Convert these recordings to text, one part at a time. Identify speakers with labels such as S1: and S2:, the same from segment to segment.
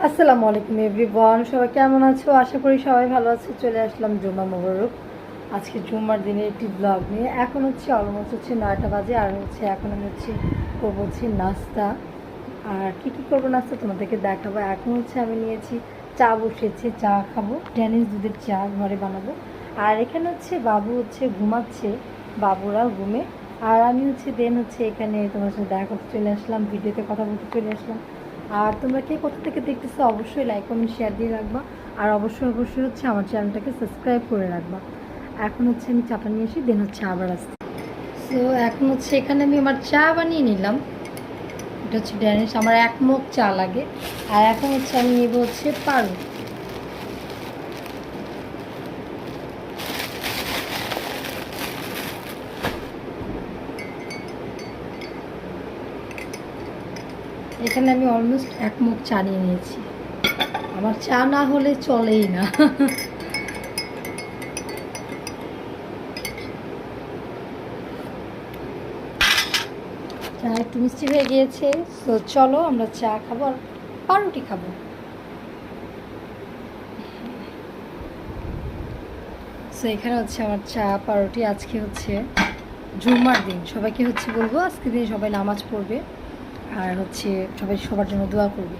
S1: আসসালামু আলাইকুম এভরিওয়ান, সবাই কেমন আছো? আশা করি সবাই ভালো আছে। চলে আসলাম জুম্মা মোবারক। আজকে জুম্মার দিনে একটি ব্লগ নিয়ে। এখন হচ্ছে অলমোস্ট 9টা বাজে, আর এখন আমি করবো নাস্তা। আর কী করবো নাস্তা তোমাদেরকে দেখাবো। এখন আমি নিয়েছি চা, বসিয়েছি, চা খাবো, ড্যানিশ দুধের চা ঘরে বানাবো। আর এখানে বাবু ঘুমাচ্ছে, বাবুরা ঘুমে। আর আমি এখানে তোমার সাথে দেখা করতে চলে আসলাম, ভিডিওতে কথা বলতে চলে আসলাম। আর তোমরা কে কোথা থেকে দেখতেছো অবশ্যই লাইক কমেন্ট শেয়ার দিয়ে রাখবা। আর অবশ্যই আমার চ্যানেলটাকে সাবস্ক্রাইব করে রাখবা। এখন আমি চাটা নিয়ে এসে দেন আবার আসছি। সো এখন এখানে আমি আমার চা বানিয়ে নিলাম। এটা ড্যানিশ, আমার 1 মগ চা লাগে। আর এখন আমি নেব পারু। এখানে আমি অলমোস্ট 1 মগ চা নিয়ে নিয়েছি। আমার চা না হলে চলেই না। চা একটু মিষ্টি হয়ে গিয়েছে। তো চলো আমরা চা খাবো আর পাউরুটি খাবো। সো এখানে আমার চা পাউরুটি। আজকে জুম্মার দিন, সবাইকে বলবো আজকে দিন সবাই নামাজ পড়বে আর সবাই সবার জন্য দোয়া করবে।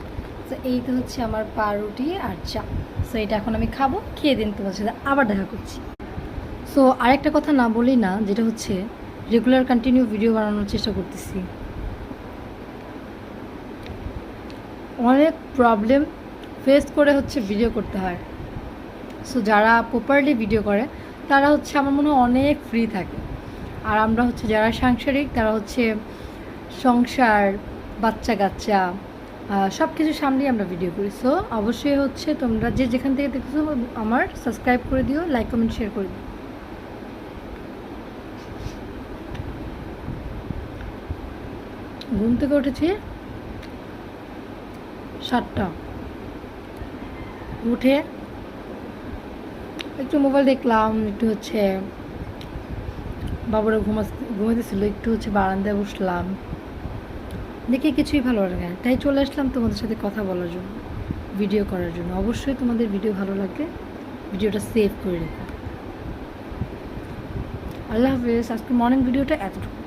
S1: তো এই তো আমার পাউরুটি আর চা। সো এটা এখন আমি খাবো, খেয়ে দিন তোমার সাথে আবার দেখা করছি। সো আরেকটা কথা না বলি না, যেটা রেগুলার কন্টিনিউ ভিডিও বানানোর চেষ্টা করতেছি। অনেক প্রবলেম ফেস করে ভিডিও করতে হয়। সো যারা প্রপারলি ভিডিও করে তারা আমার মনে হয় অনেক ফ্রি থাকে। আর আমরা যারা সাংসারিক তারা সংসার, বাচ্চা কাচ্চা সব কিছু সামনেই আমরা ভিডিও করি। সো অবশ্যই তোমরা যে যেখান থেকে দেখতেছো আমার সাবস্ক্রাইব করে দিও, লাইক কমেন্ট শেয়ার করে দিও। ঘুম থেকে উঠেছি 7টা, উঠে একটু মোবাইল দেখলাম, একটু বাবুরা ঘুমাতেছিল, একটু বারান্দায় বসলাম, দেখে কিছুই ভালো লাগে না, তাই চলে আসলাম তোমাদের সাথে কথা বলার জন্য, ভিডিও করার জন্য। অবশ্যই তোমাদের ভিডিও ভালো লাগলে ভিডিওটা সেভ করে রেখো। আল্লাহ হাফেজ। আজকে মর্নিং ভিডিওটা এতটুকু।